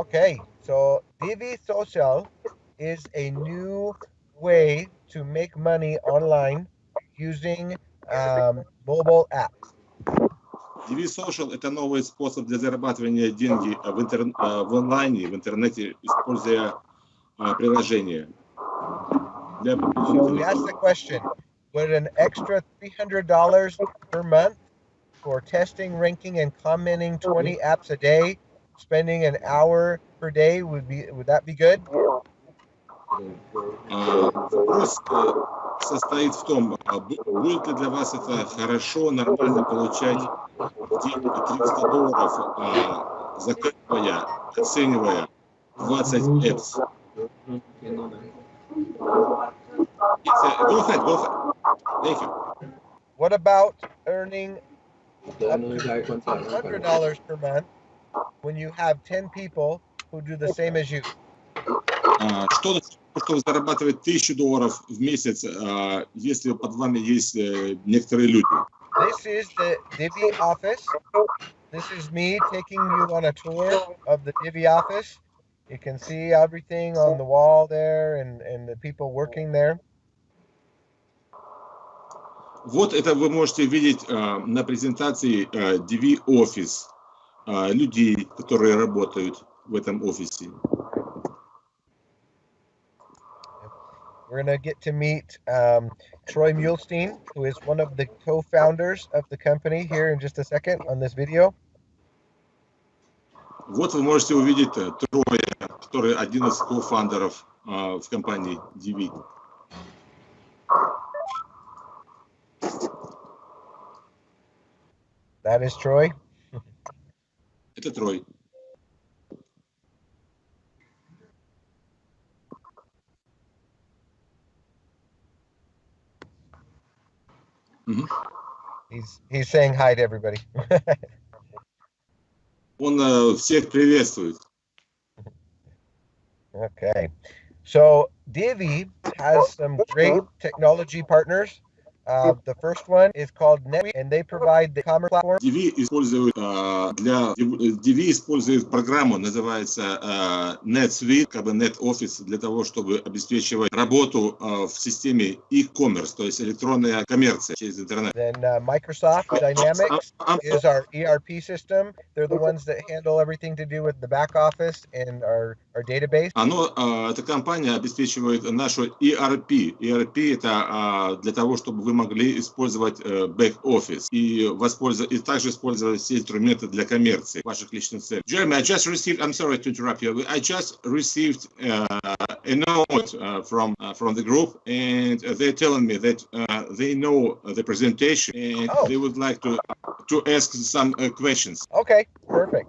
Okay, so DIVVEE Social is a new way to make money online using mobile apps. DIVVEE Social – это новый способ для зарабатывания деньги в онлайне, в интернете, используя приложение. So we asked the question, would an extra $300 per month for testing, ranking, and commenting 20 apps a day, spending an hour per day, would that be good? Вопрос состоит в том, будет ли для вас это хорошо, нормально получать деньги $300, заказывая, оценивая 20 apps. Go ahead. Thank you. What about earning up to $100 per month when you have 10 people who do the same as you? Что чтобы зарабатывать $1000 в месяц, если под вами есть некоторые люди? This is the DIVVEE office. This is me taking you on a tour of the DIVVEE office. You can see everything on the wall there and the people working there. Вот это вы можете видеть на презентации DIVVEE офис, людей, которые работают в этом офисе. We're going to get to meet Troy Muhlstein, who is one of the co-founders of the company, here in just a second on this video. Вот вы можете увидеть Троя, который один из кофаундеров в компании DIVVEE. That is Troy. Это Трой. He's saying hi to everybody. Он всех приветствует. Okay, so DIVVEE has some great technology partners. The first one is called NetSuite, and they provide the commerce platform. DIVVEE использует программу, называется NetSuite, как бы NetOffice, для того, чтобы обеспечивать работу в системе e-commerce, то есть электронная коммерция через интернет. Then Microsoft Dynamics is our ERP system. They're the ones that handle everything to do with the back office and our database. Эта компания обеспечивает нашу ERP. ERP это для того, чтобы вы могли использовать back-office и также использовать все инструменты для коммерции, ваших личных целей. Jeremy, I'm sorry to interrupt you. I just received a note from the group, and they're telling me that they know the presentation and they would like to ask some questions. Okay, perfect.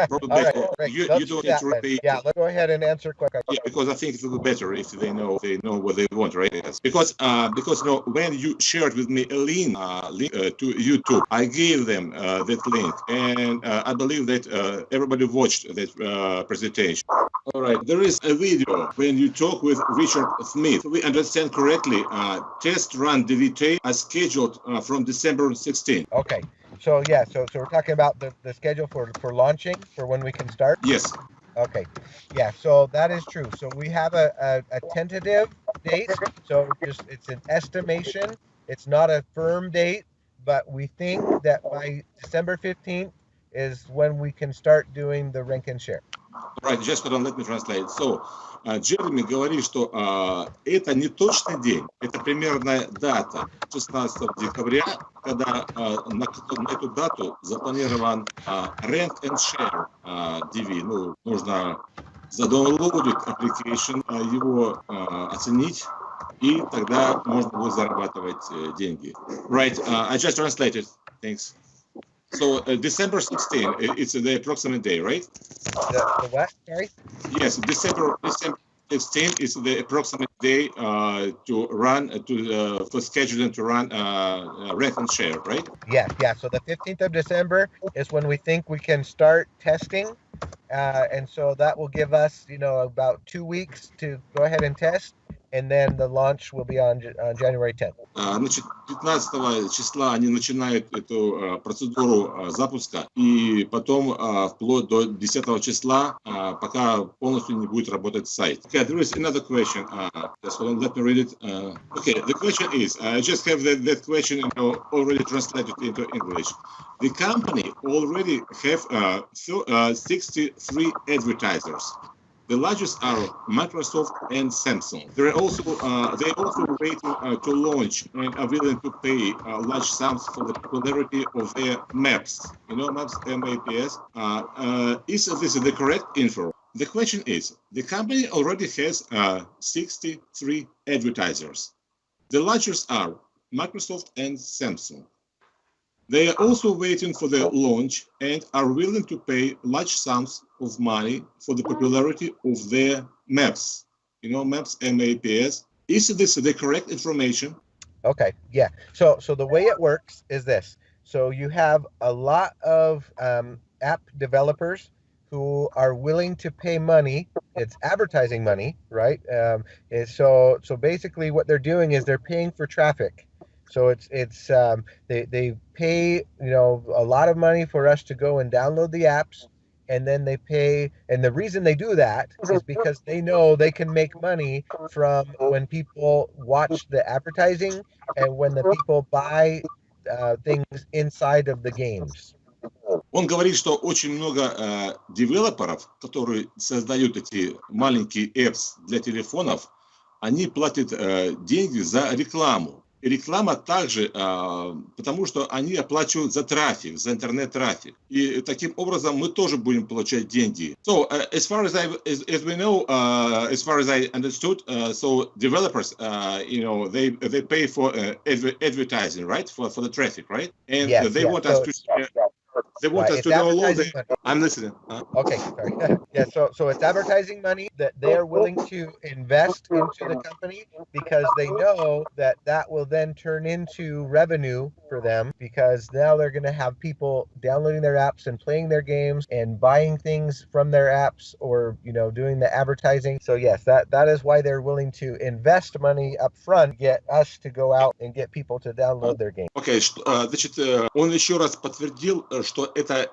Probably right, you don't really. Yeah, let's go ahead and answer quick. Yeah, because I think it will be better if they know what they want, right? Yes. Because when you shared with me a link to YouTube, I gave them that link, and I believe that everybody watched that presentation. All right, there is a video when you talk with Richard Smith. We understand correctly. Test run DIVVEE are scheduled from December 16th. Okay. So yeah, so we're talking about the schedule for launching, for when we can start? Yes. Okay. Yeah, so that is true. So we have a tentative date. So it's an estimation. It's not a firm date, but we think that by December 15th is when we can start doing the rank and share. Right, just hold on, let me translate. So, Джереми говорит, что это не точный день, это примерная дата 16 декабря, когда на эту дату запланирован rank and share DIVVEE. Ну, нужно задаунлоудить application, его оценить, и тогда можно будет зарабатывать деньги. Right, I just translated. Thanks. So December 16th, it's the approximate day, right? The what? Sorry? Yes, December 16th is the approximate day to run for scheduling to run rank and share, right? Yeah. So the 15th of December is when we think we can start testing, and so that will give us, about 2 weeks to go ahead and test. and then the launch will be on January 10th. Значит, 15 числа они начинают эту процедуру запуска, и потом вплоть до 10 числа, пока полностью не будет работать сайт. Okay, there is another question. Just hold on, let me read it. Okay, the question is, I just have that question already translated into English. The company already have 63 advertisers. The largest are Microsoft and Samsung. They're also waiting to launch and are willing to pay large sums for the popularity of their maps. You know, maps, M-A-P-S. Is this the correct info? The question is, the company already has 63 advertisers. The largest are Microsoft and Samsung. They are also waiting for the launch and are willing to pay large sums of money for the popularity of their maps. You know, maps, M-A-P-S. Is this the correct information? Okay, yeah. So the way it works is this. So you have a lot of app developers who are willing to pay money. It's advertising money, right? So basically what they're doing is they're paying for traffic. So they pay, you know, a lot of money for us to go and download the apps, and then they pay. And the reason they do that is because they know they can make money from when people watch the advertising and when the people buy things inside of the games. Он говорит, что очень много девелоперов, которые создают эти маленькие apps для телефонов, они платят деньги за рекламу. И реклама также, потому что они оплачивают за трафик, за интернет-трафик. И таким образом мы тоже будем получать деньги. So, as far as we know, as far as I understood, so developers, you know, they pay for advertising, right? For the traffic, right? And yes, they want us to... They want us to download it. I'm listening. Okay, sorry. Yeah, so it's advertising money that they are willing to invest into the company because they know that will then turn into revenue for them, because now they're going to have people downloading their apps and playing their games and buying things from their apps, or, you know, doing the advertising. So yes, that is why they're willing to invest money up front, get us to go out and get people to download their game. Okay, значит, он еще раз подтвердил, что это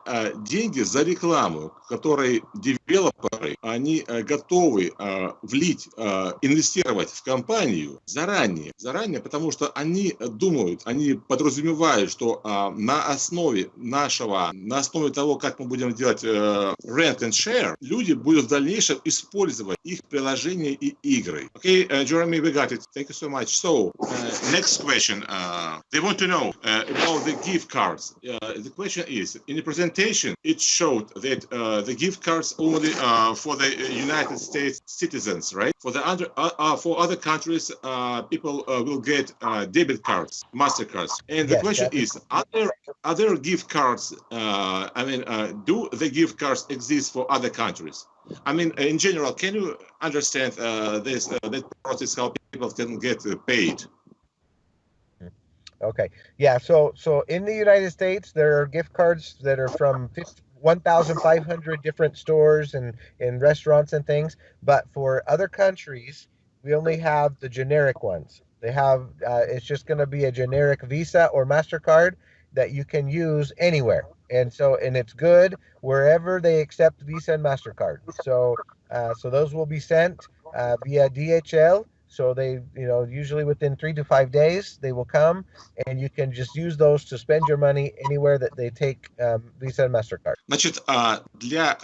деньги за рекламу, которые девелоперы, они готовы влить, инвестировать в компанию заранее, потому что они думают, они подразумевают, что на основе того, как мы будем делать rank and share, люди будут в дальнейшем использовать их приложения и игры. Okay, Jeremy, we got it. Thank you so much. So, next question. They want to know about the gift cards. The question is, in the presentation, it showed that the gift cards only for the United States citizens, right? For other countries, people will get debit cards, MASTER cards. And the question is, are there gift cards? Do the gift cards exist for other countries? I mean, in general, can you understand that process, how people can get paid? Okay. Yeah. So in the United States, there are gift cards that are from 1,500 different stores and restaurants and things. But for other countries, we only have the generic ones. They have, it's just going to be a generic Visa or MasterCard that you can use anywhere. And it's good wherever they accept Visa and MasterCard. So those will be sent via DHL. So they, you know, usually within 3 to 5 days, they will come, and you can just use those to spend your money anywhere that they take Visa and MasterCard. Значит, для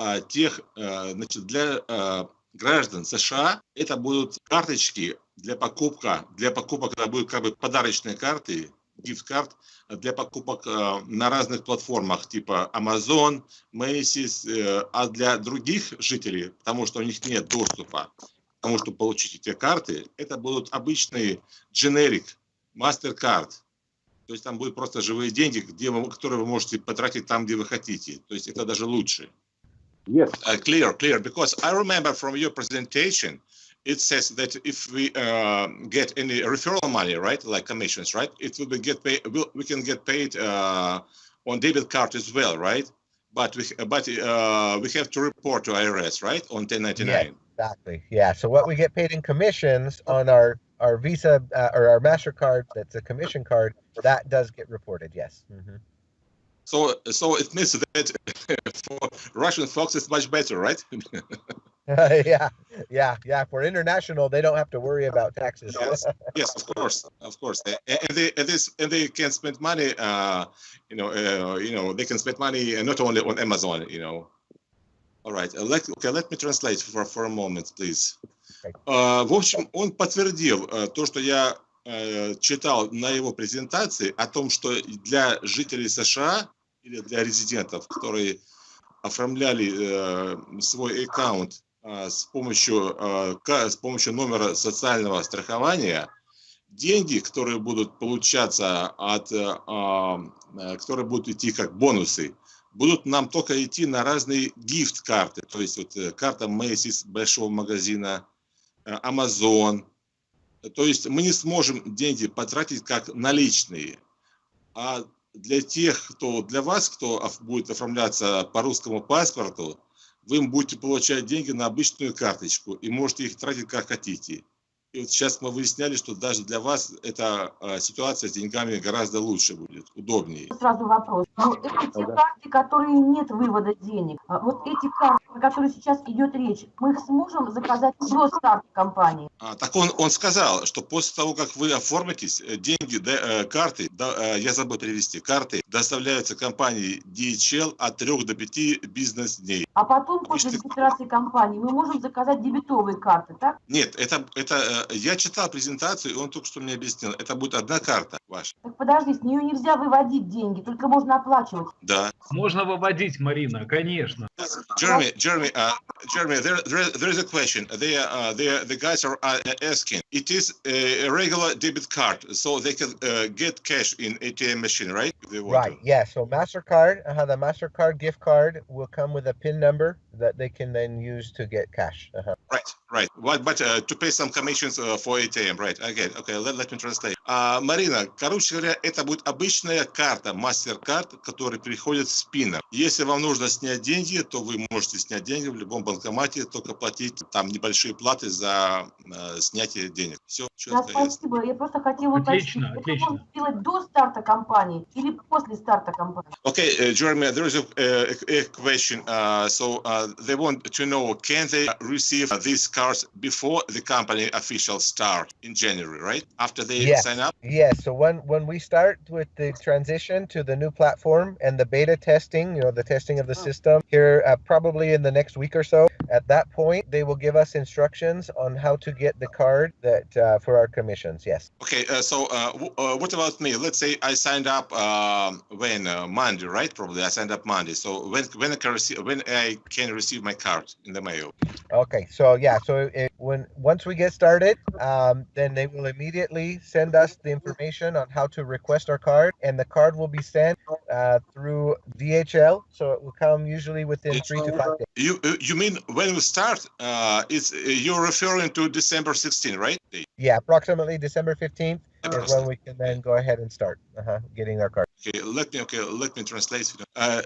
граждан США это будут карточки для покупок, это будут как бы подарочные карты, gift-карт для покупок на разных платформах типа Amazon, Macy's, а для других жителей, потому что у них нет доступа к тому, чтобы получить эти карты, это будут обычные generic MASTER КАРД. То есть там будут просто живые деньги, которые вы можете потратить там, где вы хотите. То есть это даже лучше. Yes. Clear. Because I remember from your presentation, it says that if we get any referral money, right, like commissions, right, it will be we can get paid on debit card as well, right? But we have to report to IRS, right, on 1099. Exactly. Yeah. So what we get paid in commissions on our Visa or our MasterCard, that's a commission card, that does get reported. Yes. Mm-hmm. So it means that for Russian folks, it's much better, right? Yeah. For international, they don't have to worry about taxes. Yes, of course, and they can spend money. They can spend money not only on Amazon. All right. Let me translate for a moment, please. В общем, он подтвердил то, что я читал на его презентации о том, что для жителей США или для резидентов, которые оформляли свой аккаунт с помощью номера социального страхования, деньги, которые будут получаться которые будут идти как бонусы, будут нам только идти на разные гифт-карты, то есть вот карта Macy's, большого магазина, Amazon. То есть мы не сможем деньги потратить как наличные. А для вас, кто будет оформляться по русскому паспорту, вы будете получать деньги на обычную карточку и можете их тратить как хотите. И вот сейчас мы выясняли, что даже для вас эта ситуация с деньгами гораздо лучше будет, удобнее. Сразу вопрос. Это те карты, которые нет вывода денег. Вот эти карты, о которых сейчас идет речь, мы их сможем заказать до старта компании? Так он сказал, что после того, как вы оформитесь, деньги, карты, я забыл перевести, карты доставляются компании DHL от 3 до 5 бизнес-дней. А потом, после регистрации компании, мы можем заказать дебетовые карты, так? Нет, я читал презентацию, и он только что мне объяснил. Это будет одна карта ваша. Так подожди, с нее нельзя выводить деньги, только можно оплачивать. Да. Можно выводить, Марина, конечно. Jeremy, there is a question. The guys are asking. It is a regular debit card, so they can get cash in ATM machine, right? Right. Yeah. So MasterCard, the MasterCard gift card will come with a PIN number that they can then use to get cash. Right. But to pay some commissions for ATM, right? Okay. Let me translate. Марина, короче говоря, это будет обычная карта, мастер-карт, который приходит с пином. Если вам нужно снять деньги, то вы можете снять деньги в любом банкомате, только платить там небольшие платы за снятие денег. Все четко. Спасибо. Я просто хотела уточнить, это можно сделать до старта компании или после старта компании? Okay, Jeremy, there is a question. So they want to know, can they receive these cards before the company official start in January, right? After they sign up? Yes. So when we start with the transition to the new platform and the beta testing, the testing of the system here, probably in the next week or so, at that point, they will give us instructions on how to get the card that for our commissions. Yes. Okay. So what about me? Let's say I signed up Monday, right? Probably I signed up Monday. So when I can receive my card in the mail? Okay. So once we get started, then they will immediately send us the information on how to request our card, and the card will be sent through DHL. So it will come usually within 3 to 5 days. You mean when we start? You're referring to December 16, right? Yeah, approximately December 15th is when we can then go ahead and start getting our card. Okay, let me translate.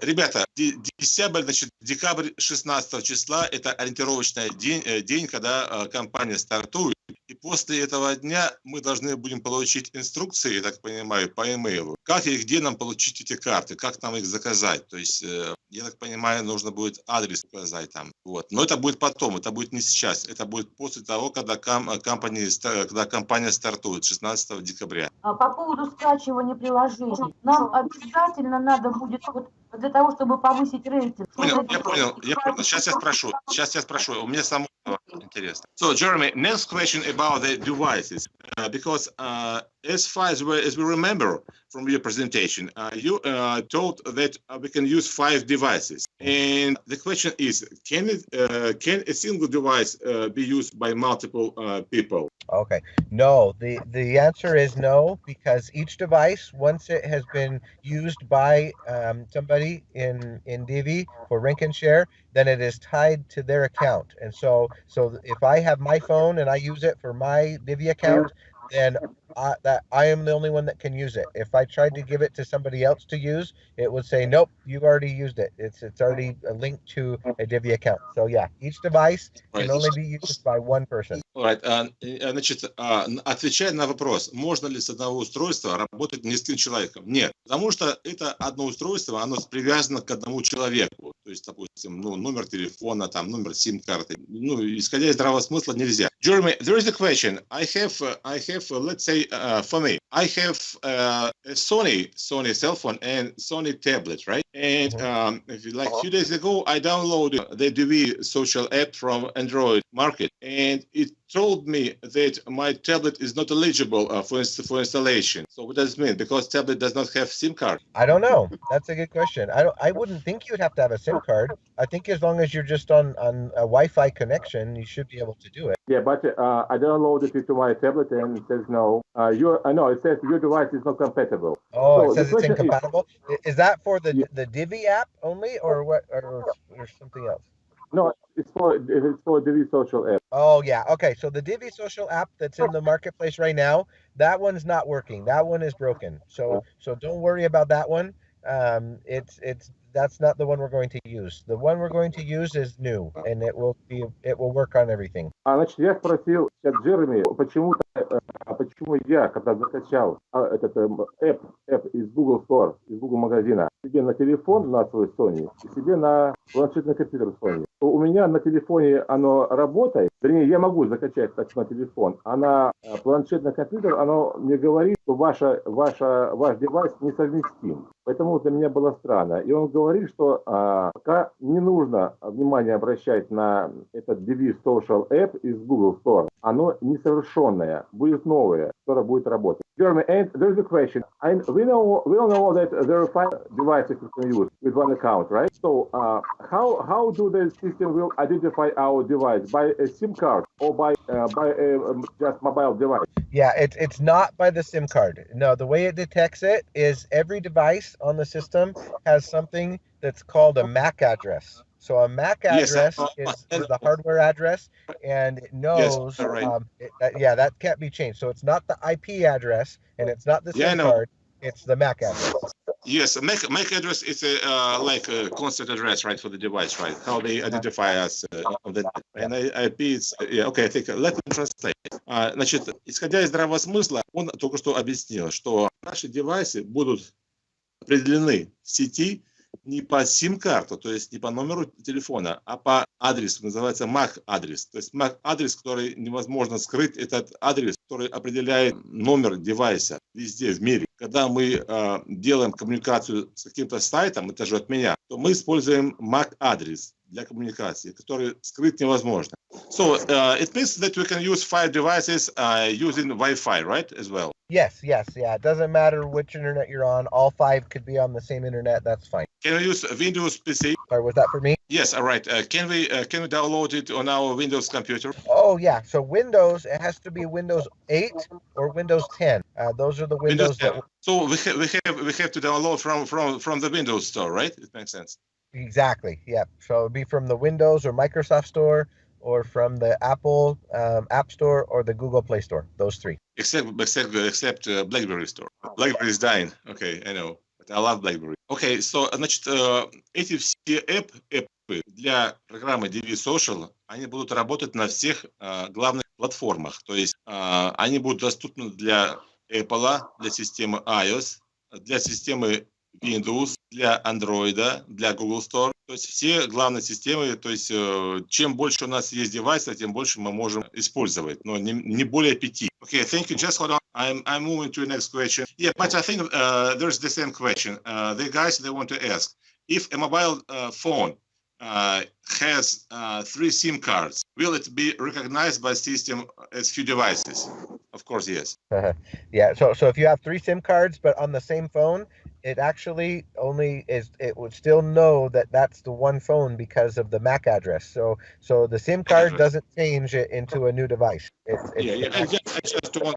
Ребята, декабрь 16 числа это ориентировочный день, когда компания стартует. И после этого дня мы должны будем получить инструкции, я так понимаю, по имейлу, как и где нам получить эти карты, как нам их заказать. То есть, я так понимаю, нужно будет адрес указать там. Вот. Но это будет потом, это будет не сейчас. Это будет после того, когда компания стартует 16 декабря. По поводу скачивания приложений. Нам обязательно надо будет для того, чтобы повысить рейтинг. Я понял. Сейчас я спрошу. У меня самому интересно. So, Jeremy, next question about the devices. Because as far as we remember from your presentation, you told that we can use 5 devices. And the question is, can a single device be used by multiple people? Okay. No, the answer is no, because each device, once it has been used by somebody in DIVVE for rank and share, then it is tied to their account. And so if I have my phone and I use it for my DIVVE account, then I am the only one that can use it. If I tried to give it to somebody else to use, it would say, nope, you've already used it. It's already linked to a DIVVE account. So yeah, each device can only be used by one person. Right. Значит, отвечая на вопрос, можно ли с одного устройства работать нескольким человеком? Нет, потому что это одно устройство, оно привязано к одному человеку. То есть, допустим, номер телефона, там, номер сим-карты. Исходя из здравого смысла, нельзя. Jeremy, there is a question. I have, let's say, for me, I have a Sony cell phone and Sony tablet, right? And like a few days ago, I downloaded the DIVVE social app from Android market, and it told me that my tablet is not eligible for installation. So what does it mean? Because tablet does not have SIM card. I don't know. That's a good question. I wouldn't think you'd have to have a SIM card. I think as long as you're just on a Wi-Fi connection, you should be able to do it. Yeah, but I downloaded it to my tablet and it says no. It says your device is not compatible. Oh, so it says it's incompatible. Is that for the DIVVE app only, or what, or something else? No, it's for DIVVE social app. Oh yeah, okay. So the DIVVE social app that's in the marketplace right now, that one's not working. That one is broken. So don't worry about that one. That's not the one we're going to use. The one we're going to use is new, and it will work on everything. Значит, я спросил Джереми, почему я, когда закачал этот app из Google Store, из Google магазина, себе на телефон, на свой Sony, и себе на планшетный компьютер Sony, то у меня на телефоне оно работает, вернее, я могу закачать так на телефон, а на планшетный компьютер оно мне говорит, что ваш девайс несовместим. Поэтому для меня было странно. И он говорит, что пока не нужно внимание обращать на этот DIVVE Social App из Google Store. Оно несовершенное, будет новое, которое будет работать. Jeremy, and there's a question. And we all know that there are 5 devices you can use with one account, right? So how do the system will identify our device? By a SIM card or by just mobile device? Yeah, it's not by the SIM card. No, the way it detects it is every device on the system has something that's called a MAC address. So a MAC address is the hardware address, and it knows, that can't be changed. So it's not the IP address, and it's not the SIM card, it's the MAC address. Yes, MAC address is like a constant address, right, for the device, right? How they identify us on the net. And IP is, okay, I think, let me translate. Значит, исходя из здравого смысла, он только что объяснил, что наши девайсы будут определены в сети не по сим-карту, то есть не по номеру телефона, а по адресу, называется MAC-адрес. То есть MAC-адрес, который невозможно скрыть, этот адрес, который определяет номер девайса везде в мире. Когда мы делаем коммуникацию с каким-то сайтом, это же от меня, то мы используем MAC-адрес для коммуникации, который скрыть невозможно. So it means that we can use 5 devices using Wi-Fi, right, as well? Yes, yeah. It doesn't matter which internet you're on. All 5 could be on the same internet. That's fine. Can we use Windows PC? Sorry, was that for me? Yes, all right. Can we download it on our Windows computer? Oh yeah. So Windows, it has to be Windows 8 or Windows 10. Those are the Windows that. So we have to download from the Windows Store, right? It makes sense. Exactly. Yeah. So it'd be from the Windows or Microsoft Store, or from the Apple App Store or the Google Play Store. Those 3. Except BlackBerry Store. BlackBerry is dying. Okay, I know. But I love BlackBerry. Okay, so, значит, эти все эппы для программы DIVVE Social, они будут работать на всех главных платформах. То есть они будут доступны для Apple, для системы iOS, для системы Windows, для Android, для Google Store. То есть все главные системы, то есть чем больше у нас есть девайсов, тем больше мы можем использовать, но не более 5. Okay, thank you. Just hold on. I'm moving to the next question. Yeah, but I think there's the same question. The guys, they want to ask, if a mobile phone has 3 SIM cards, will it be recognized by system as few devices? Of course, yes. Yeah, so if you have 3 SIM cards, but on the same phone, it actually only is, it would still know that that's the one phone because of the MAC address. So the SIM card doesn't change it into a new device. I just want,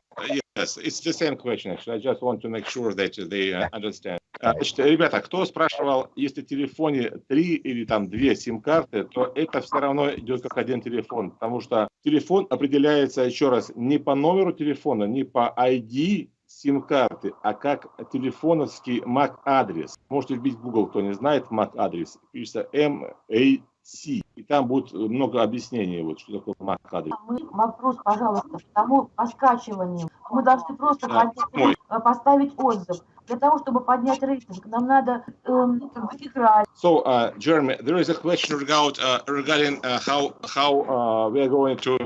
yes, it's the same question, actually. I just want to make sure that they understand. Значит, ребята, кто спрашивал, если в телефоне 3 или там 2 сим-карты, то это все равно идет как один телефон, потому что телефон определяется, еще раз, не по номеру телефона, не по ID сим-карты, а как телефоновский MAC-адрес. Можете вбить в Google, кто не знает MAC-адрес, пишется MAC, и там будет много объяснений, вот, что такое MAC-адрес. Вопрос, пожалуйста, по скачиванию. Мы должны просто поставить отзыв. Для того, чтобы поднять рейтинг, нам надо играть. So, Jeremy, there is a question regarding how we are going to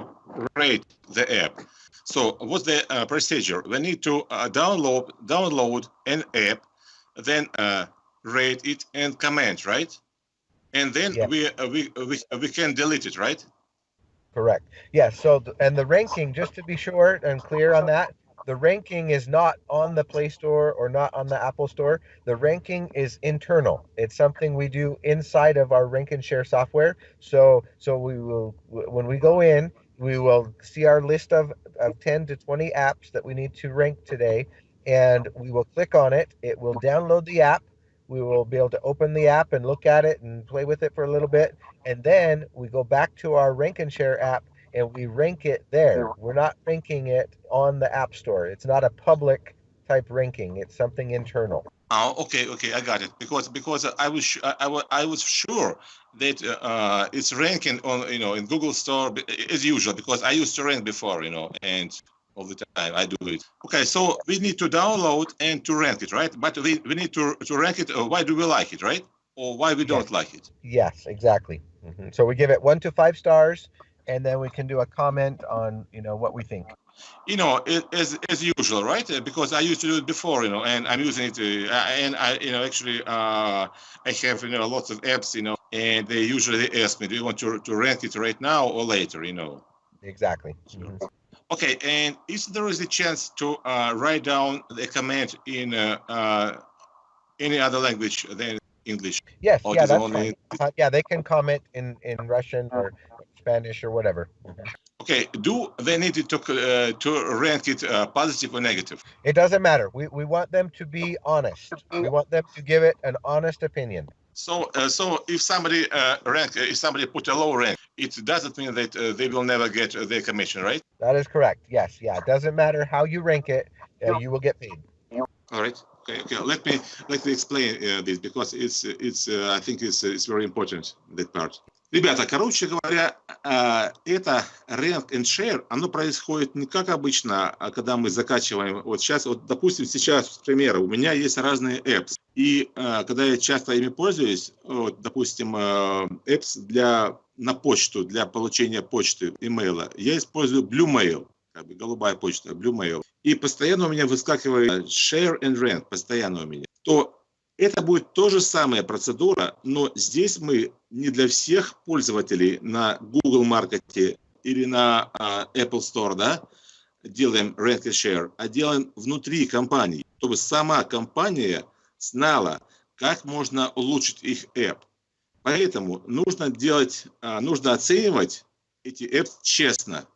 rate the app. So, what's the procedure? We need to download an app, then rate it and comment, right? And then we can delete it, right? Correct. Yes. So, and the ranking, just to be sure and clear on that, the ranking is not on the Play Store or not on the Apple Store. The ranking is internal. It's something we do inside of our rank and share software. So we will, when we go in, we will see our list of 10 to 20 apps that we need to rank today, and we will click on it. It will download the app. We will be able to open the app and look at it and play with it for a little bit. And then we go back to our rank and share app and we rank it there. We're not ranking it on the App Store. It's not a public type ranking. It's something internal. Oh, okay, I got it. Because I was sure that it's ranking on in Google Store as usual, because I used to rank before, and all the time I do it. Okay, so we need to download and to rank it, right? But we need to rank it. Why do we like it, right? Or why we don't like it? Yes, exactly. Mm-hmm. So we give it 1 to 5 stars, and then we can do a comment on what we think. As usual, right? Because I used to do it before, and I'm using it, and I, actually, I have, lots of apps, and they usually ask me, do you want to rank it right now or later, Exactly. Mm-hmm. Okay, and if there is a chance to write down a comment in any other language than English? Yes, that's fine. They can comment in Russian or Spanish or whatever. Mm-hmm. Okay, do they need to rank it positive or negative? It doesn't matter. We want them to be honest. We want them to give it an honest opinion. So if somebody put a low rank, it doesn't mean that they will never get their commission, right? That is correct. Yes, It doesn't matter how you rank it, you will get paid. All right. Okay. Let me explain this, because it's I think it's very important, that part. Ребята, короче говоря, это rank and share, оно происходит не как обычно, когда мы закачиваем. Вот сейчас, допустим, сейчас, к примеру, у меня есть разные apps. И когда я часто ими пользуюсь, допустим, apps на почту, для получения почты, имейла, я использую Blue Mail, голубая почта, Blue Mail. И постоянно у меня выскакивает share and rank, постоянно у меня. То это будет то же самая процедура, но здесь мы не для всех пользователей на Google Маркете или на Apple Store, да, делаем rank and share, а делаем внутри компании, чтобы сама компания знала, как можно улучшить их app. Поэтому нужно оценивать эти apps честно.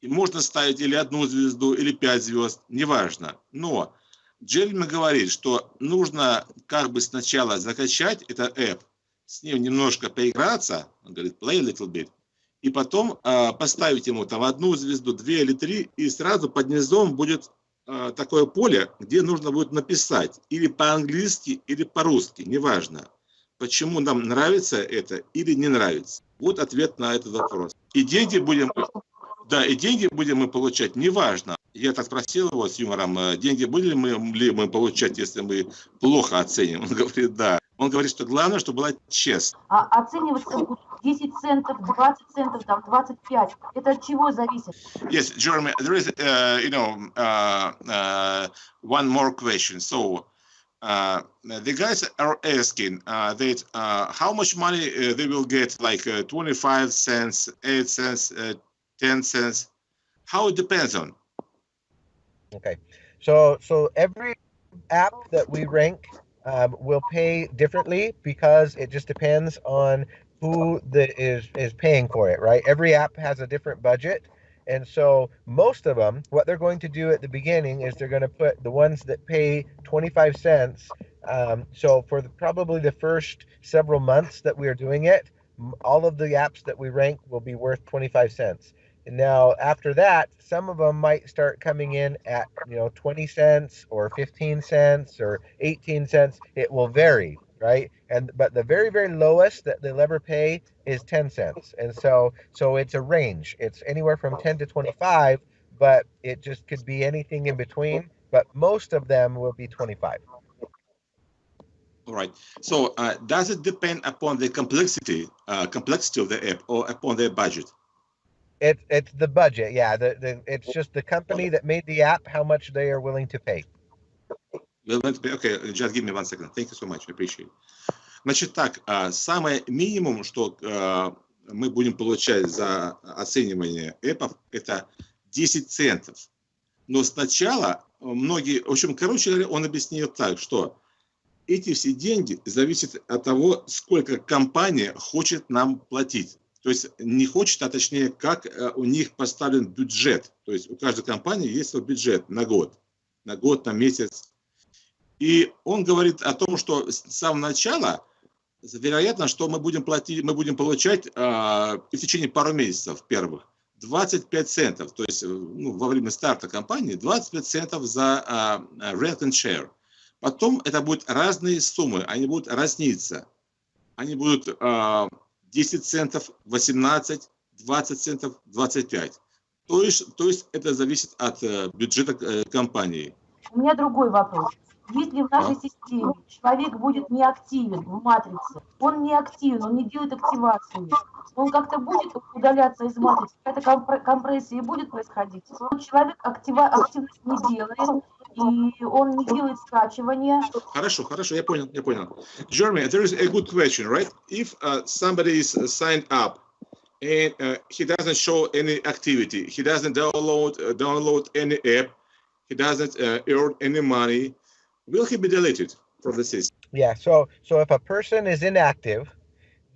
И можно ставить или 1 звезду, или 5 звезд, неважно. Но Джереми говорит, что нужно сначала закачать этот app, с ним немножко поиграться, он говорит, play a little bit, и потом поставить ему там 1 звезду, 2 или 3, и сразу под низом будет такое поле, где нужно будет написать или по-английски, или по-русски, неважно, почему нам нравится это или не нравится. Вот ответ на этот вопрос. И деньги будем мы получать, неважно. Я так спросил его с юмором, деньги будем ли мы получать, если мы плохо оценим? Он говорит, да. Он говорит, что главное, чтобы была честно. А оцениваться 10 центов, 20 центов, там 25. Это от чего зависит? Yes, Jeremy, there is, one more question. So, the guys are asking that how much money they will get, like 25 cents, 8 cents, 10 cents. How it depends on? Okay, so every app that we rank will pay differently because it just depends on who is paying for it, right? Every app has a different budget. And so most of them, what they're going to do at the beginning is they're going to put the ones that pay 25 cents. So for probably the first several months that we are doing it, all of the apps that we rank will be worth 25 cents. And now after that, some of them might start coming in at 20 cents or 15 cents or 18 cents. It will vary, right? But the very, very lowest that they'll ever pay is 10 cents. And so it's a range. It's anywhere from 10 to 25, but it just could be anything in between. But most of them will be 25. All right. So does it depend upon the complexity of the app or upon their budget? It's the budget, yeah. It's just the company that made the app, how much they are willing to pay. Okay, just give me 1 second. Thank you so much, I appreciate it. Значит так, самое минимум, что мы будем получать за оценивание эпов, это 10 центов. Но сначала многие, в общем, короче говоря, он объяснил так, что эти все деньги зависят от того, сколько компания хочет нам платить. То есть не хочет, а точнее, как у них поставлен бюджет. То есть у каждой компании есть свой бюджет на год, на месяц. И он говорит о том, что с самого начала, вероятно, что мы будем получать в течение пару месяцев первых 25 центов. То есть во время старта компании 25 центов за rent and share. Потом это будут разные суммы, они будут разниться. Они будут 10 центов, 18, 20 центов, 25. То есть это зависит от бюджета компании. У меня другой вопрос. Если в нашей системе человек будет неактивен в матрице, он не активен, он не делает активацию, он как-то будет удаляться из матрицы, какая-то компрессия будет происходить. Человек активность не делает, и он не делает скачивания. Хорошо, я понял. Jeremy, there is a good question, right? If somebody is signed up and he doesn't show any activity, he doesn't download any app, he doesn't earn any money, will he be deleted from the system? Yeah, so if a person is inactive,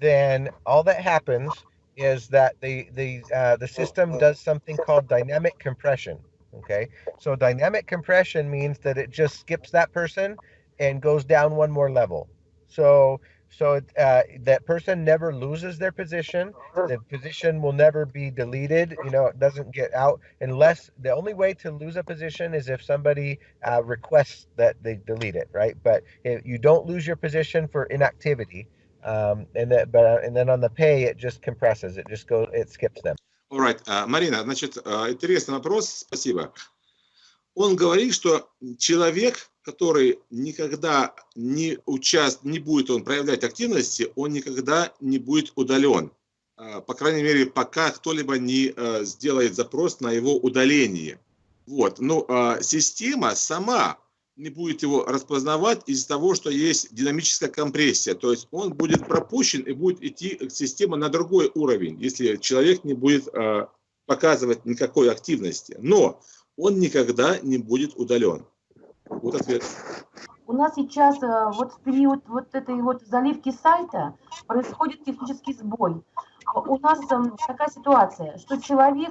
then all that happens is that the system does something called dynamic compression. Okay, so dynamic compression means that it just skips that person and goes down one more level. So that person never loses their position. The position will never be deleted. It doesn't get out unless the only way to lose a position is if somebody requests that they delete it, right? But if you don't lose your position for inactivity, and then on the pay it just compresses. It skips them. All right. Марина, значит, интересный вопрос, спасибо. Он говорит, что человек, который никогда не будет он проявлять активности, он никогда не будет удален. По крайней мере, пока кто-либо не сделает запрос на его удаление. Вот. Но система сама не будет его распознавать из-за того, что есть динамическая компрессия. То есть он будет пропущен и будет идти система на другой уровень, если человек не будет показывать никакой активности. Но он никогда не будет удален. Вот ответ. У нас сейчас вот в период вот этой вот заливки сайта происходит технический сбой. У нас такая ситуация, что человек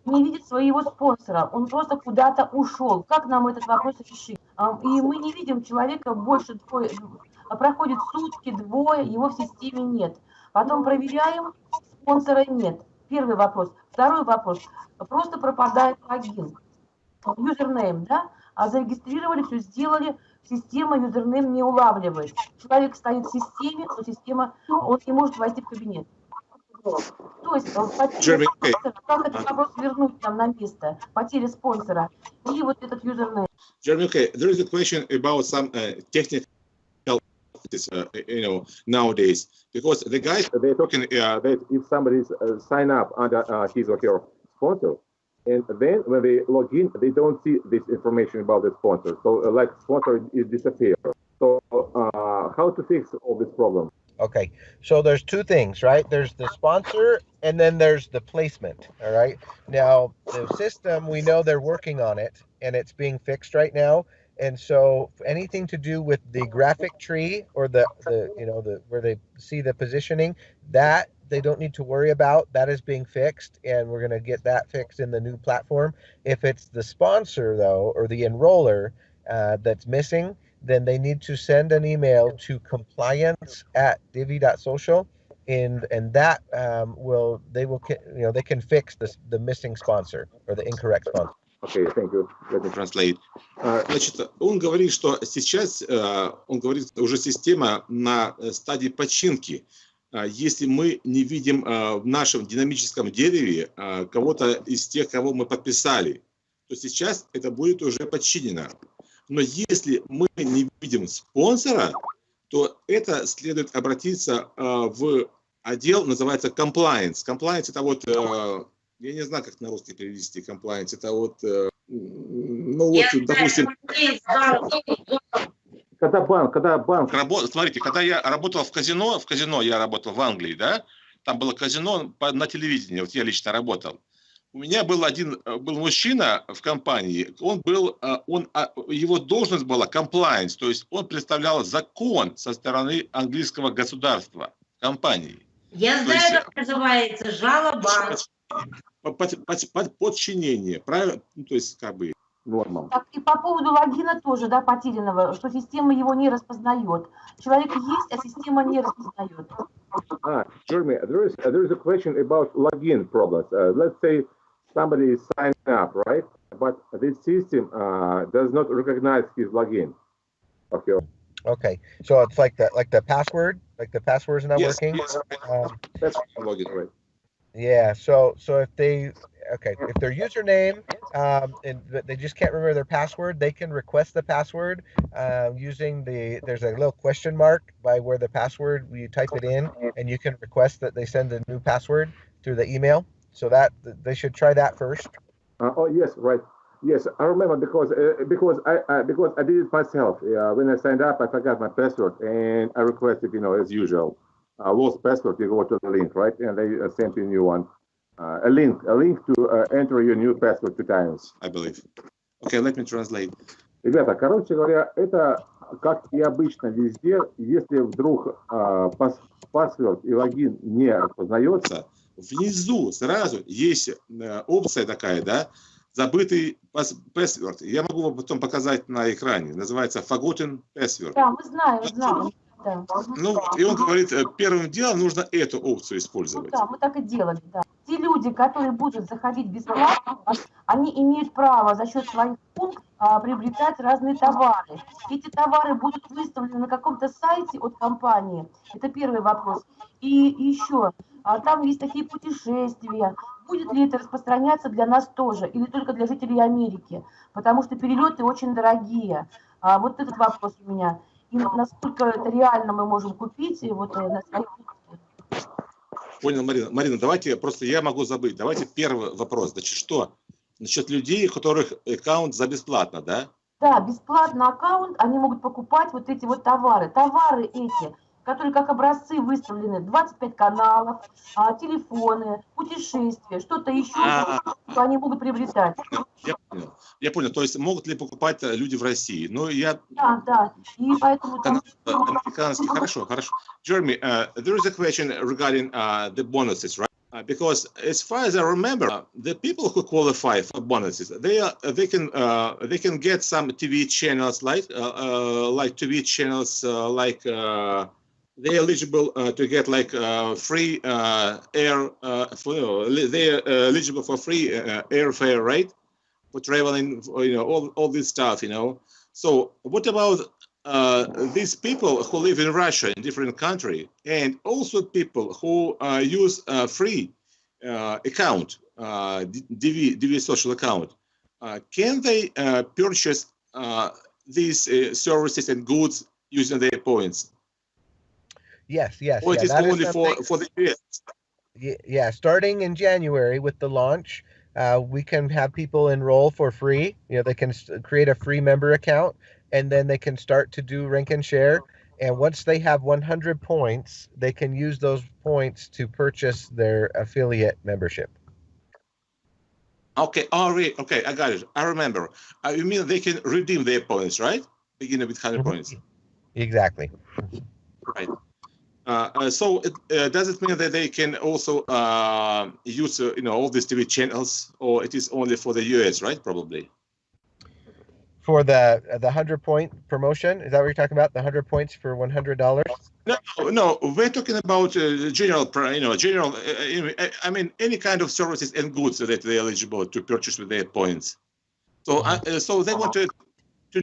не видит своего спонсора, он просто куда-то ушел. Как нам этот вопрос решить? И мы не видим человека больше двое, проходит сутки, двое, его в системе нет. Потом проверяем, спонсора нет. Первый вопрос. Второй вопрос. Просто пропадает логин. Юзернейм, да? А зарегистрировали, все сделали, система юзернейм не улавливает. Человек стоит в системе, но система, он не может войти в кабинет. То есть потеря спонсора, как этот вопрос вернуть там на место, потеря спонсора и вот этот юзернейм. Jeremy, okay, there is a question about some technical nowadays, because the guys they're talking that If somebody sign up under his or her sponsor, and then when they log in, they don't see this information about the sponsor. So like sponsor is disappear. So how to fix all this problem? Okay, so there's two things, right? There's the sponsor and then there's the placement, all right? Now, the system, we know they're working on it and it's being fixed right now. And so anything to do with the graphic tree or the where they see the positioning, that they don't need to worry about. That is being fixed, and we're going to get that fixed in the new platform. If it's the sponsor, though, or the enroller that's missing, then they need to send an email to compliance@divvee.social, and that they can fix the missing sponsor or the incorrect sponsor. Okay, thank you. Let me Translate. Значит, он говорит, что сейчас, он говорит, уже система на стадии починки. Если мы не видим в нашем динамическом дереве кого-то из тех, кого мы подписали, то сейчас это будет уже подчинено. Но если мы не видим спонсора, то это следует обратиться в отдел, называется compliance. Compliance — это вот, я не знаю, как на русский перевести compliance, это вот, допустим... Когда банк... Смотрите, когда я работал в казино я работал в Англии, да, там было казино на телевидении, вот я лично работал. У меня был мужчина в компании, его должность была compliance, то есть он представлял закон со стороны английского государства компании. Я знаю, как называется, жалоба. Подчинение, правильно? Ну, то есть, как бы, нормам. Так, и по поводу логина тоже, да, потерянного, что система его не распознает. Человек есть, а система не распознает. Jeremy, there is a question about login problems. Let's say somebody is signed up, right? But this system does not recognize his login. Okay, so it's like the password, like the password's not working. That's login, right? Yeah. So if their username and they just can't remember their password, they can request the password using there's a little question mark by where the password, you type it in, and you can request that they send a new password through the email. So that they should try that first. Oh yes, right. Yes, I remember because I did it myself. When I signed up, I forgot my password and I requested, as usual, lost password. You go to the link, right, and they sent you a new one. A link to enter your new password 2 times, I believe. Okay, let me translate. Ребята, короче говоря, это как и обычно везде, если вдруг password и логин не распознается, внизу сразу есть опция такая, да, забытый password. Я могу вам потом показать на экране. Называется forgotten password. Да, мы знаем. Да. Ну, и он говорит, первым делом нужно эту опцию использовать. Ну, да, мы так и делали, да. Те люди, которые будут заходить бесплатно, они имеют право за счет своих пунктов приобретать разные товары. Эти товары будут выставлены на каком-то сайте от компании. Это первый вопрос. И еще, там есть такие путешествия. Будет ли это распространяться для нас тоже, или только для жителей Америки? Потому что перелеты очень дорогие. Вот этот вопрос у меня. И насколько это реально мы можем купить вот на своих... Понял, Марина, давайте, просто я могу забыть. Давайте первый вопрос. Значит, что? Насчет людей, у которых аккаунт за бесплатно, да? Да, бесплатно аккаунт, они могут покупать вот эти вот товары. Товары эти, которые как образцы выставлены, 25 каналов, телефоны, путешествия, что-то еще, что они могут приобретать. Я понял. То есть могут ли покупать люди в России? Ну, Да. И поэтому... Американский. Хорошо. Jeremy, there is a question regarding the bonuses, right? Because as far as I remember, the people who qualify for bonuses, they can get some TV channels like TV channels they're eligible to get like free air. They're eligible for free airfare, right? For traveling, all this stuff, So what about these people who live in Russia, in different country, and also people who use free account, DIVVEE social account? Can they purchase these services and goods using their points? Yes. Or it is only for the US? Yeah, starting in January with the launch, we can have people enroll for free. They can create a free member account, and then they can start to do rank and share. And once they have 100 points, they can use those points to purchase their affiliate membership. Okay, okay, I got it. I remember. You mean they can redeem their points, right? Beginning with 100 points. Exactly. Right. So does it mean that they can also use all these TV channels, or it is only for the US, right? Probably. For the 100-point promotion, is that what you're talking about? The 100 points for $100? No, we're talking about general. I mean, any kind of services and goods that they're eligible to purchase with their points. So, so they want to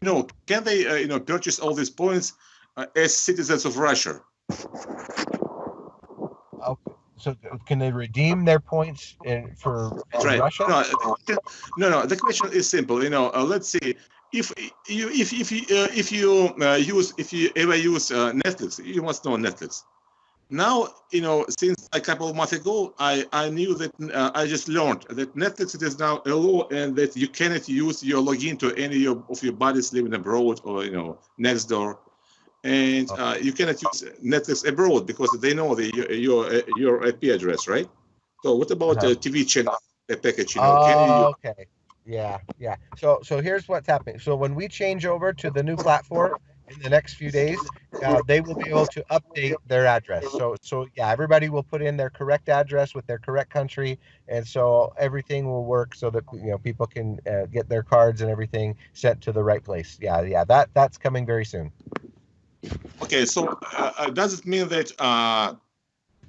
know, can they, purchase all these points as citizens of Russia? Okay. So, can they redeem their points for Russia? No. The question is simple. Let's see. If you ever use Netflix, you must know Netflix. Now, since a couple of months ago, I knew that I just learned that Netflix is now a law, and that you cannot use your login to any of your buddies living abroad or next door, and you cannot use Netflix abroad because they know your IP address, right? So what about the TV channel package? Can you okay. Yeah. So here's what's happening. So when we change over to the new platform in the next few days, they will be able to update their address. So yeah, everybody will put in their correct address with their correct country, and so everything will work so that people can get their cards and everything sent to the right place. Yeah. That's coming very soon. Okay. So does it mean that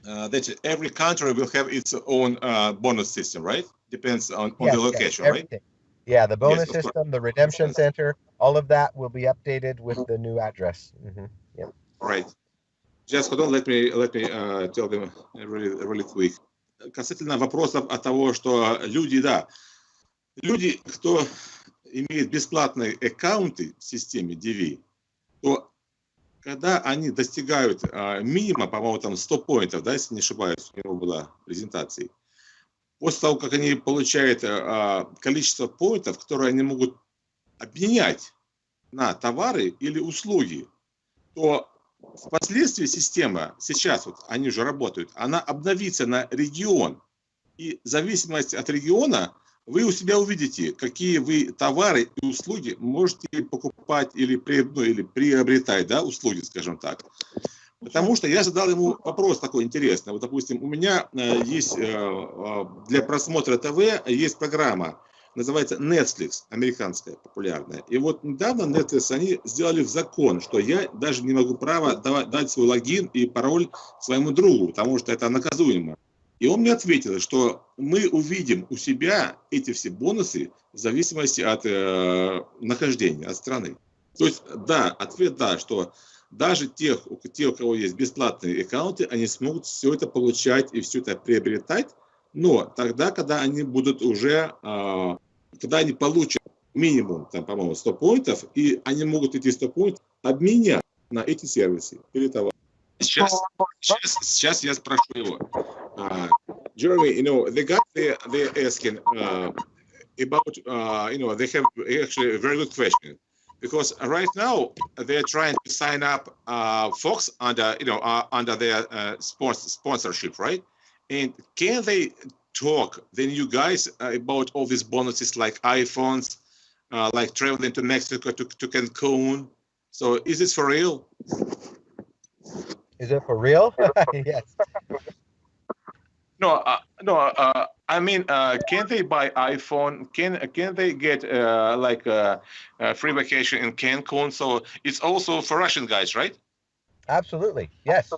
that every country will have its own bonus system, right? Depends on the location, right? Yeah, the bonus system, the redemption center, all of that will be updated with the new address. Yeah. Right. Just hold on, let me tell them really quick. Касательно вопросов от того, что люди, кто имеет бесплатные аккаунты в системе DIVVEE, то когда они достигают минимума, по-моему, там 100 поинтов, да, если не ошибаюсь, у него была презентация. После того, как они получают количество поинтов, которые они могут обменять на товары или услуги, то впоследствии система, сейчас вот они уже работают, она обновится на регион. И в зависимости от региона вы у себя увидите, какие вы товары и услуги можете покупать или приобретать, да, услуги, скажем так. Потому что я задал ему вопрос такой интересный. Вот, допустим, у меня есть для просмотра ТВ есть программа, называется Netflix, американская, популярная. И вот недавно Netflix, они сделали в закон, что я даже не могу права дать свой логин и пароль своему другу, потому что это наказуемо. И он мне ответил, что мы увидим у себя эти все бонусы в зависимости от нахождения, от страны. То есть, да, ответ да, что даже те, у кого есть бесплатные аккаунты, они смогут все это получать и все это приобретать, но тогда, когда они будут уже, когда они получат минимум, там, по-моему, 100 поинтов, и они могут эти 100 поинтов обменять на эти сервисы или товары. Сейчас я спрошу его. Jeremy, the guy they're asking about, they have actually a very good question. Because right now they're trying to sign up Fox under their sponsorship, right? And can they talk then you guys about all these bonuses like iPhones, like traveling to Mexico to Cancun? So is this for real? Is it for real? Yes. No. I mean, can they buy iPhone? Can they get like a free vacation in Cancun? So it's also for Russian guys, right? Absolutely. Yes.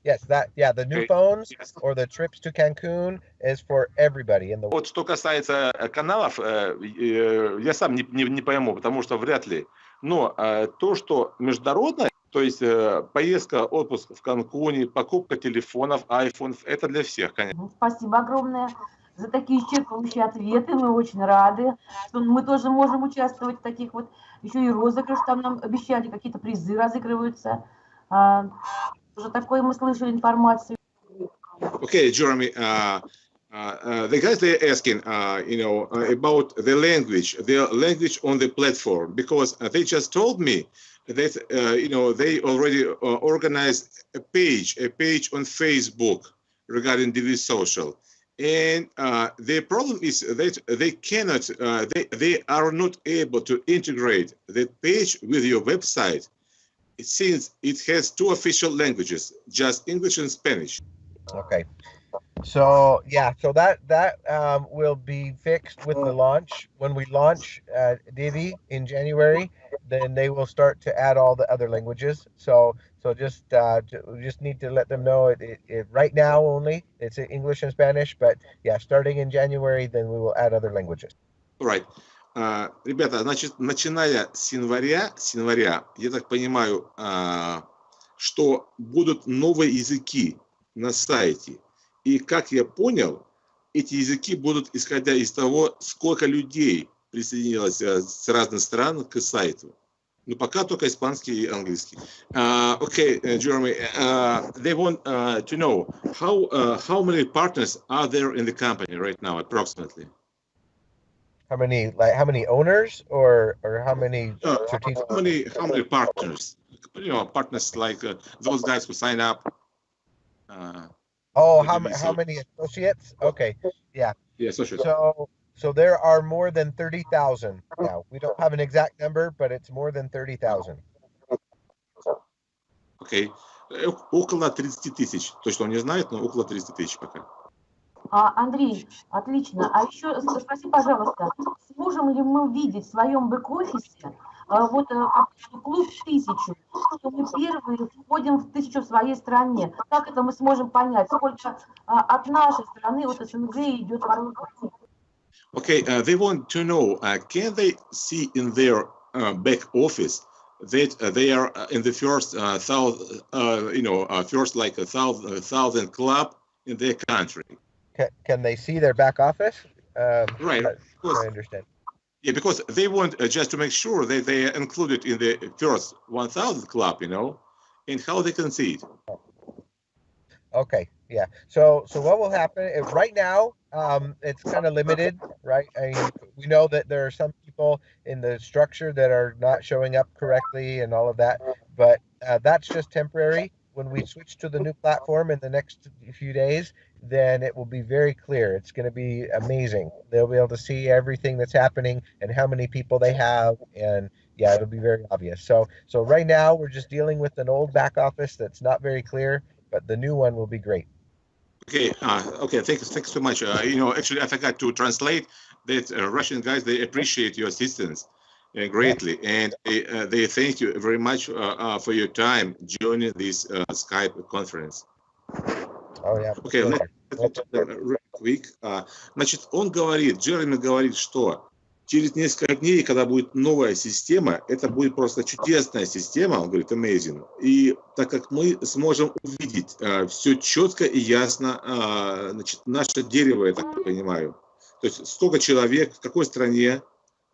The new phones or the trips to Cancun is for everybody in the world. Вот что касается каналов, я сам не пойму, потому что вряд ли. Но то, что международное, то есть поездка, отпуск в Канкуне, покупка телефонов, айфонов, это для всех, конечно. Спасибо огромное за такие исчерпывающие ответы. Мы очень рады, что мы тоже можем участвовать в таких вот, еще и розыгрыш, там нам обещали, какие-то призы разыгрываются. Уже такое мы слышали информацию. Okay, Jeremy, the guys they're asking, about the language on the platform, because they just told me that they already organized a page on Facebook regarding DIVVEE Social, And the problem is that they cannot, they are not able to integrate that page with your website, since it has two official languages, just English and Spanish. Okay. So yeah, so that will be fixed with the launch. When we launch DIVVE in January, then they will start to add all the other languages. So just need to let them know it right now only it's English and Spanish, but yeah, starting in January, then we will add other languages. Right. Ребята, значит, начиная с января, я так понимаю, что будут новые языки на сайте. И как я понял, эти языки будут исходя из того, сколько людей присоединилось с разных стран к сайту. Но пока только испанский и английский. Okay, Jeremy, they want to know how many partners are there in the company right now, approximately? How many owners or how many strategic? How many partners? You know, partners like those guys who sign up. How many associates? Okay, yeah. Yeah, associates. So there are more than 30,000 now. We don't have an exact number, but it's more than 30,000. Okay. Около 30 тысяч. Точно он не знает, но около 30 тысяч пока. Андрей, отлично. А еще спроси, пожалуйста, сможем ли мы видеть в своем бэк-офисе вот клуб 1000, что мы первые входим в 1000 в своей стране? Как это мы сможем понять? Сколько от нашей страны, от СНГ идет в Okay, they want to know, can they see in their back office that they are in the first first like 1,000 club in their country? Can they see their back office? Right. I understand. Yeah, because they want just to make sure that they are included in the first 1,000 club, and how they can see it. Okay, yeah. So what will happen right now? It's kind of limited, right? I mean, we know that there are some people in the structure that are not showing up correctly and all of that, but that's just temporary. When we switch to the new platform in the next few days, then it will be very clear. It's going to be amazing. They'll be able to see everything that's happening and how many people they have, and yeah, it'll be very obvious. So right now we're just dealing with an old back office that's not very clear, but the new one will be great. Okay, thanks so much. Actually, I forgot to translate that Russian guys, they appreciate your assistance greatly, and they thank you very much for your time joining this Skype conference. Oh, yeah. Okay, let's real quick. Значит, Джереми говорит, что через несколько дней, когда будет новая система, это будет просто чудесная система, он говорит, amazing. И так как мы сможем увидеть все четко и ясно, значит, наше дерево, я так понимаю. То есть столько человек, в какой стране,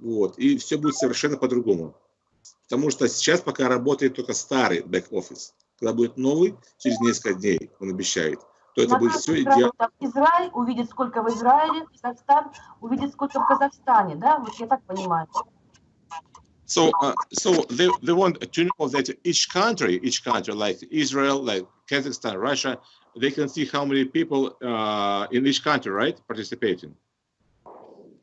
вот, и все будет совершенно по-другому. Потому что сейчас пока работает только старый бэк-офис. Когда будет новый, через несколько дней, он обещает, то это будет все идеально. Израиль увидит, сколько в Израиле, Казахстан увидит, сколько в Казахстане, да? Вот я так понимаю. So they want to know that each country like Israel, like Kazakhstan, Russia, they can see how many people in each country, right, participating.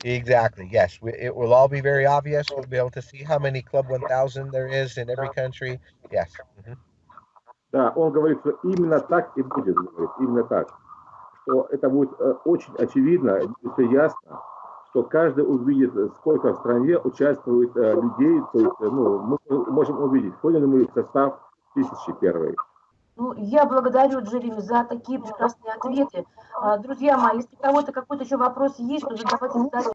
Exactly. Yes, it will all be very obvious. We'll be able to see how many Club 1000 there is in every country. Yes. Mm-hmm. Да, он говорит, что именно так и будет, говорит, именно так. Что это будет очень очевидно, все ясно, что каждый увидит, сколько в стране участвует людей, то есть, мы можем увидеть, входим ли мы в состав 1001. Ну, я благодарю, Джереми, за такие прекрасные ответы. Друзья мои, если у кого-то какой-то еще вопрос есть, то задавайте задачу